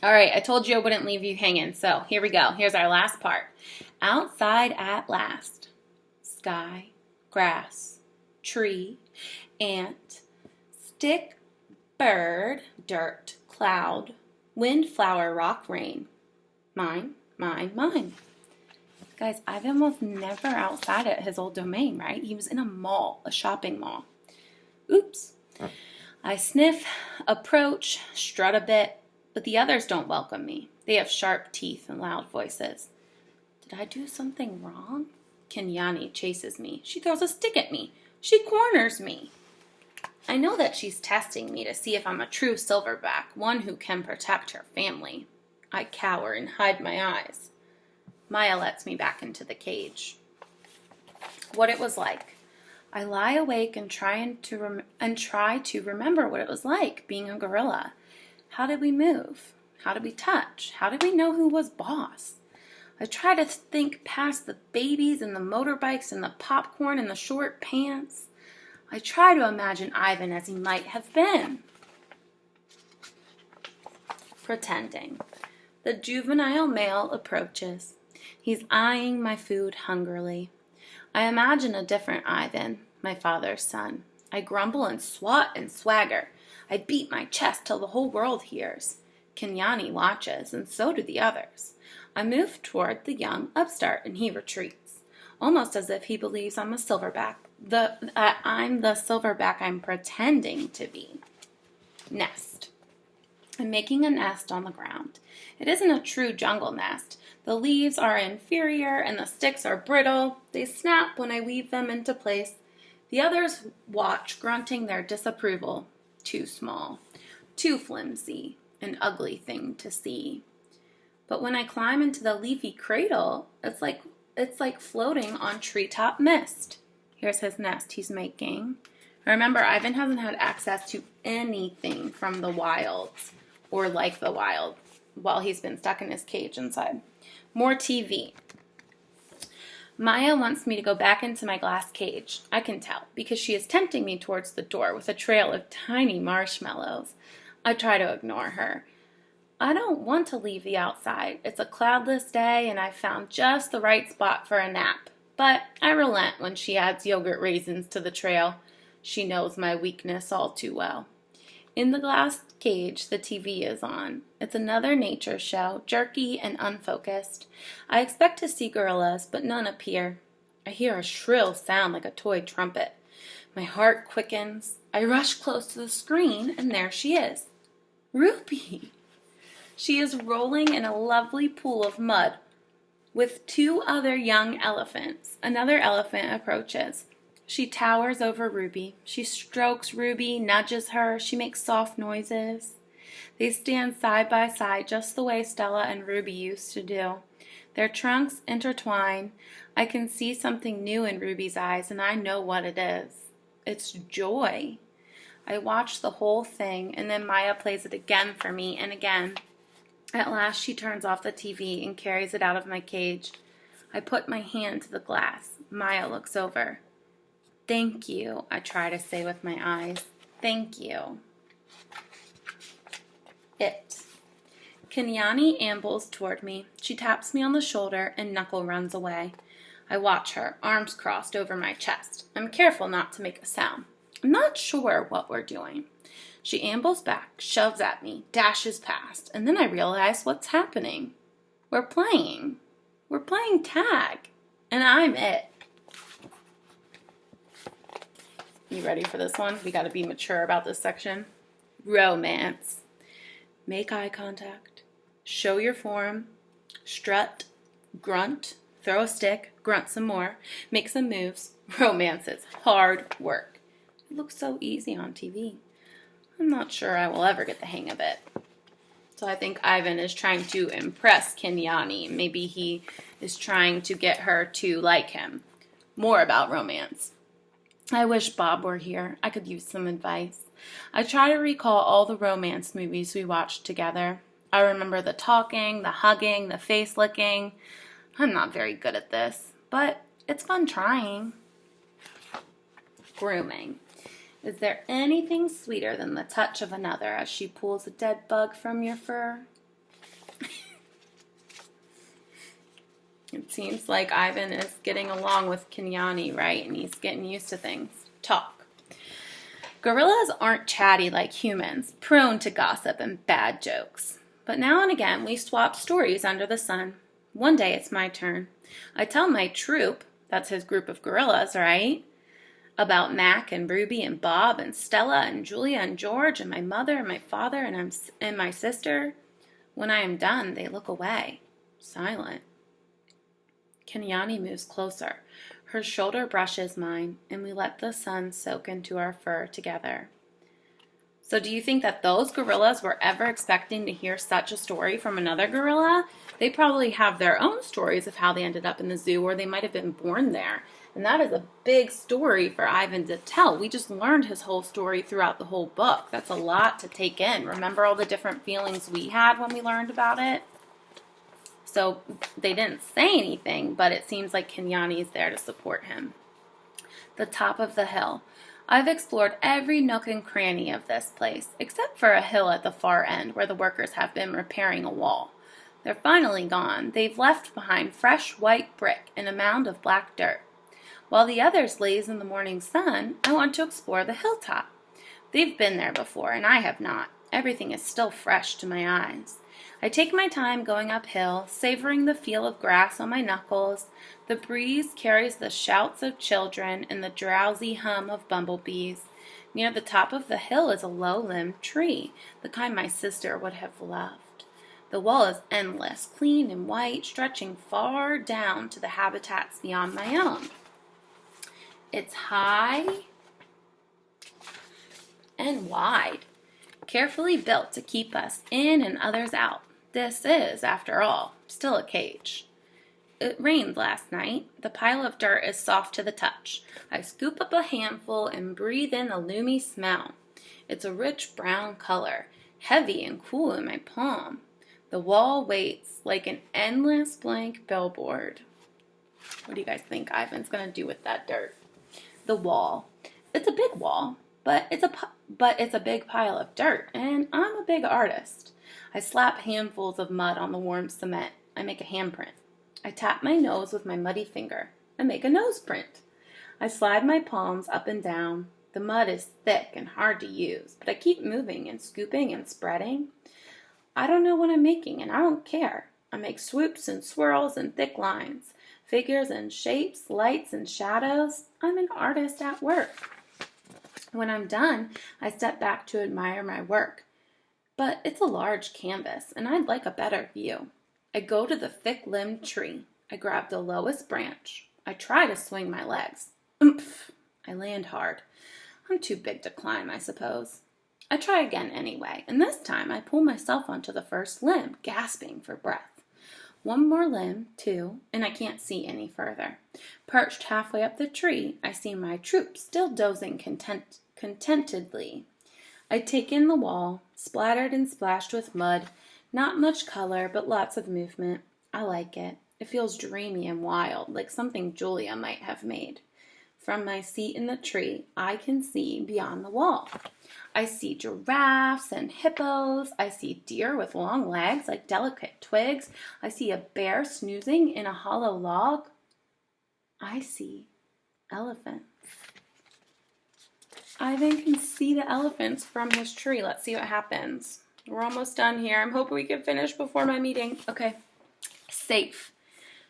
All right, I told you I wouldn't leave you hanging, so here we go. Here's our last part. Outside at last. Sky, grass, tree, ant, stick, bird, dirt, cloud, wind, flower, rock, rain. Mine, mine, mine. Guys, Ivan was never outside at his old domain, right? He was in a mall, a shopping mall. Oops. I sniff, approach, strut a bit, but the others don't welcome me. They have sharp teeth and loud voices. Did I do something wrong? Kenyani chases me. She throws a stick at me. She corners me. I know that she's testing me to see if I'm a true silverback, one who can protect her family. I cower and hide my eyes. Maya lets me back into the cage. What it was like. I lie awake and try to remember what it was like being a gorilla. How did we move? How did we touch? How did we know who was boss? I try to think past the babies and the motorbikes and the popcorn and the short pants. I try to imagine Ivan as he might have been. Pretending. The juvenile male approaches. He's eyeing my food hungrily. I imagine a different Ivan, my father's son. I grumble and swat and swagger. I beat my chest till the whole world hears. Kenyani watches, and so do the others. I move toward the young upstart, and he retreats, almost as if he believes I'm a silverback. I'm the silverback I'm pretending to be. Nest. I'm making a nest on the ground. It isn't a true jungle nest. The leaves are inferior and the sticks are brittle. They snap when I weave them into place. The others watch, grunting their disapproval. Too small, too flimsy, an ugly thing to see. But when I climb into the leafy cradle, it's like floating on treetop mist. Here's his nest he's making. Remember, Ivan hasn't had access to anything from the wilds or like the wild while he's been stuck in his cage inside. More TV. Maya wants me to go back into my glass cage. I can tell, because she is tempting me towards the door with a trail of tiny marshmallows. I try to ignore her. I don't want to leave the outside. It's a cloudless day, and I've found just the right spot for a nap. But I relent when she adds yogurt raisins to the trail. She knows my weakness all too well. In the glass cage, the TV is on. It's another nature show, jerky and unfocused. I expect to see gorillas, but none appear. I hear a shrill sound like a toy trumpet. My heart quickens. I rush close to the screen, and there she is. Ruby! She is rolling in a lovely pool of mud with two other young elephants. Another elephant approaches. She towers over Ruby. She strokes Ruby, nudges her. She makes soft noises. They stand side by side just the way Stella and Ruby used to do. Their trunks intertwine. I can see something new in Ruby's eyes, and I know what it is. It's joy. I watch the whole thing, and then Maya plays it again for me and again. At last she turns off the TV and carries it out of my cage. I put my hand to the glass. Maya looks over. Thank you, I try to say with my eyes. Thank you. It. Kenyani ambles toward me. She taps me on the shoulder and Knuckle runs away. I watch her, arms crossed over my chest. I'm careful not to make a sound. I'm not sure what we're doing. She ambles back, shoves at me, dashes past, and then I realize what's happening. We're playing. We're playing tag, and I'm it. You ready for this one? We got to be mature about this section. Romance. Make eye contact. Show your form. Strut. Grunt. Throw a stick. Grunt some more. Make some moves. Romance is hard work. It looks so easy on TV. I'm not sure I will ever get the hang of it. So I think Ivan is trying to impress Kenyani. Maybe he is trying to get her to like him. More about romance. I wish Bob were here. I could use some advice. I try to recall all the romance movies we watched together. I remember the talking, the hugging, the face licking. I'm not very good at this, but it's fun trying. Grooming. Is there anything sweeter than the touch of another as she pulls a dead bug from your fur? It seems like Ivan is getting along with Kenyani, right? And he's getting used to things. Talk. Gorillas aren't chatty like humans, prone to gossip and bad jokes. But now and again, we swap stories under the sun. One day it's my turn. I tell my troop, that's his group of gorillas, right? About Mac and Ruby and Bob and Stella and Julia and George and my mother and my father and my sister. When I am done, they look away, silent. Kenyani moves closer. Her shoulder brushes mine, and we let the sun soak into our fur together. So do you think that those gorillas were ever expecting to hear such a story from another gorilla? They probably have their own stories of how they ended up in the zoo, or they might have been born there. And that is a big story for Ivan to tell. We just learned his whole story throughout the whole book. That's a lot to take in. Remember all the different feelings we had when we learned about it? So they didn't say anything, but it seems like Kenyani is there to support him. The top of the hill. I've explored every nook and cranny of this place, except for a hill at the far end where the workers have been repairing a wall. They're finally gone. They've left behind fresh white brick and a mound of black dirt. While the others laze in the morning sun, I want to explore the hilltop. They've been there before, and I have not. Everything is still fresh to my eyes. I take my time going uphill, savoring the feel of grass on my knuckles. The breeze carries the shouts of children and the drowsy hum of bumblebees. Near the top of the hill is a low-limbed tree, the kind my sister would have loved. The wall is endless, clean and white, stretching far down to the habitats beyond my own. It's high and wide, carefully built to keep us in and others out. This is, after all, still a cage. It rained last night. The pile of dirt is soft to the touch. I scoop up a handful and breathe in the loomy smell. It's a rich brown color, heavy and cool in my palm. The wall waits like an endless blank billboard. What do you guys think Ivan's going to do with that dirt? The wall. It's a big wall, but it's a big pile of dirt, and I'm a big artist. I slap handfuls of mud on the warm cement. I make a handprint. I tap my nose with my muddy finger. I make a nose print. I slide my palms up and down. The mud is thick and hard to use, but I keep moving and scooping and spreading. I don't know what I'm making, and I don't care. I make swoops and swirls and thick lines, figures and shapes, lights and shadows. I'm an artist at work. When I'm done, I step back to admire my work. But it's a large canvas, and I'd like a better view. I go to the thick-limbed tree. I grab the lowest branch. I try to swing my legs. Oomph! I land hard. I'm too big to climb, I suppose. I try again anyway, and this time I pull myself onto the first limb, gasping for breath. One more limb, two, and I can't see any further. Perched halfway up the tree, I see my troop still dozing contentedly. I take in the wall, splattered and splashed with mud. Not much color, but lots of movement. I like it. It feels dreamy and wild, like something Julia might have made. From my seat in the tree, I can see beyond the wall. I see giraffes and hippos. I see deer with long legs like delicate twigs. I see a bear snoozing in a hollow log. I see elephants. Ivan can see the elephants from his tree. Let's see what happens. We're almost done here. I'm hoping we can finish before my meeting. Okay. Safe.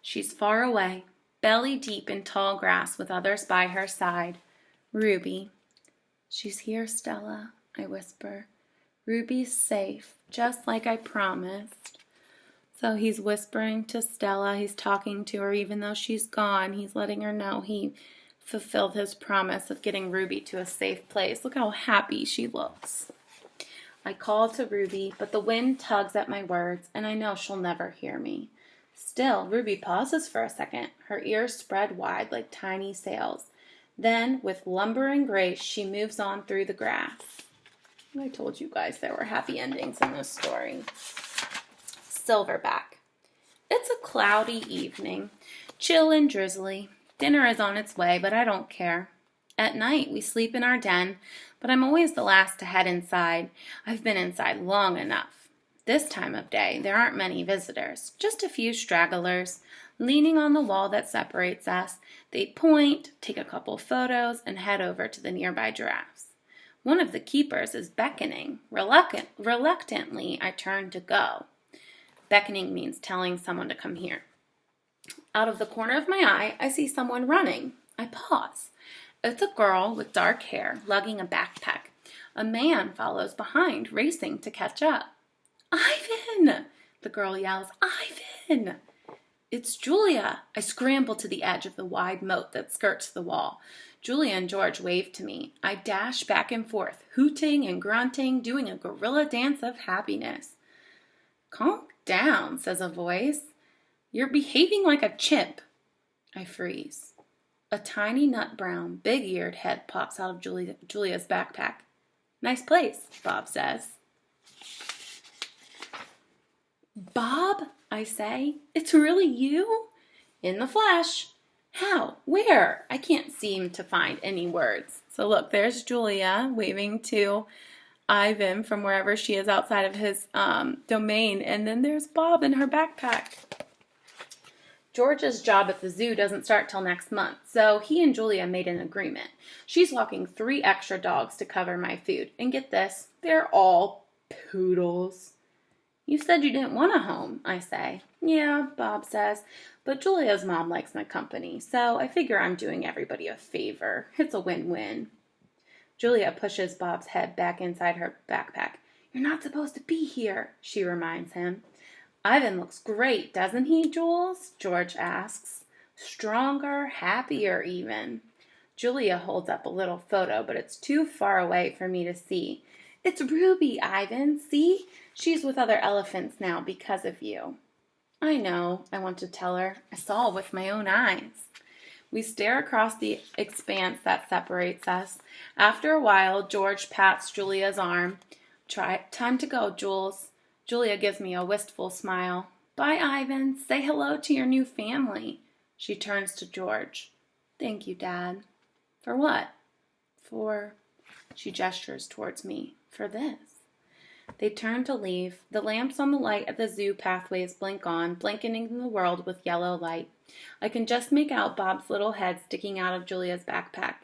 She's far away, belly deep in tall grass with others by her side. Ruby. She's here, Stella, I whisper. Ruby's safe, just like I promised. So he's whispering to Stella. He's talking to her even though she's gone. He's letting her know he fulfilled his promise of getting Ruby to a safe place. Look how happy she looks. I call to Ruby, but the wind tugs at my words, and I know she'll never hear me. Still, Ruby pauses for a second, her ears spread wide like tiny sails. Then, with lumbering grace, she moves on through the grass. I told you guys there were happy endings in this story. Silverback. It's a cloudy evening, chill and drizzly. Dinner is on its way, but I don't care. At night, we sleep in our den, but I'm always the last to head inside. I've been inside long enough. This time of day, there aren't many visitors, just a few stragglers. Leaning on the wall that separates us, they point, take a couple photos, and head over to the nearby giraffes. One of the keepers is beckoning. Reluctantly, I turn to go. Beckoning means telling someone to come here. Out of the corner of my eye, I see someone running. I pause. It's a girl with dark hair, lugging a backpack. A man follows behind, racing to catch up. "Ivan!" the girl yells. "Ivan!" It's Julia. I scramble to the edge of the wide moat that skirts the wall. Julia and George wave to me. I dash back and forth, hooting and grunting, doing a gorilla dance of happiness. "Calm down," says a voice. "You're behaving like a chimp." I freeze. A tiny nut-brown, big-eared head pops out of Julia's backpack. "Nice place," Bob says. "Bob," I say, "it's really you?" "In the flesh." "How? Where?" I can't seem to find any words. So look, there's Julia waving to Ivan from wherever she is outside of his domain. And then there's Bob in her backpack. George's job at the zoo doesn't start till next month, so he and Julia made an agreement. She's walking 3 extra dogs to cover my food. And get this, they're all poodles. "You said you didn't want a home," I say. "Yeah," Bob says, "but Julia's mom likes my company, so I figure I'm doing everybody a favor. It's a win-win." Julia pushes Bob's head back inside her backpack. "You're not supposed to be here," she reminds him. "Ivan looks great, doesn't he, Jules?" George asks. "Stronger, happier even." Julia holds up a little photo, but it's too far away for me to see. "It's Ruby, Ivan. See? She's with other elephants now because of you." "I know," I want to tell her. "I saw with my own eyes." We stare across the expanse that separates us. After a while, George pats Julia's arm. "Time to go, Jules." Julia gives me a wistful smile. "Bye, Ivan. Say hello to your new family." She turns to George. "Thank you, Dad." "For what?" "For," she gestures towards me, "for this." They turn to leave. The lamps on the light at the zoo pathways blink on, blanketing the world with yellow light. I can just make out Bob's little head sticking out of Julia's backpack.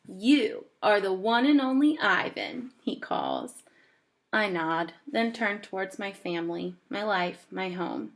"You are the one and only Ivan," he calls. I nod, then turn towards my family, my life, my home.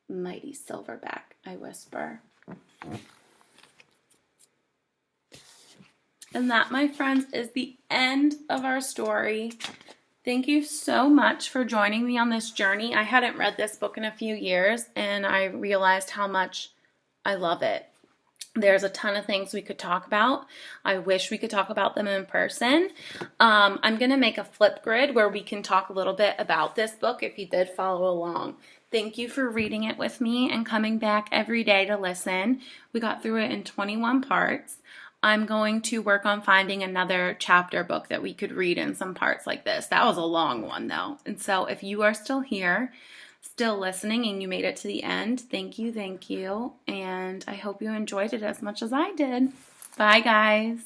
"Mighty Silverback," I whisper. And that, my friends, is the end of our story. Thank you so much for joining me on this journey. I hadn't read this book in a few years, and I realized how much I love it. There's a ton of things we could talk about. I wish we could talk about them in person. I'm going to make a Flipgrid where we can talk a little bit about this book if you did follow along. Thank you for reading it with me and coming back every day to listen. We got through it in 21 parts. I'm going to work on finding another chapter book that we could read in some parts like this. That was a long one, though. And so if you are still here, still listening, and you made it to the end, thank you, and I hope you enjoyed it as much as I did. Bye, guys.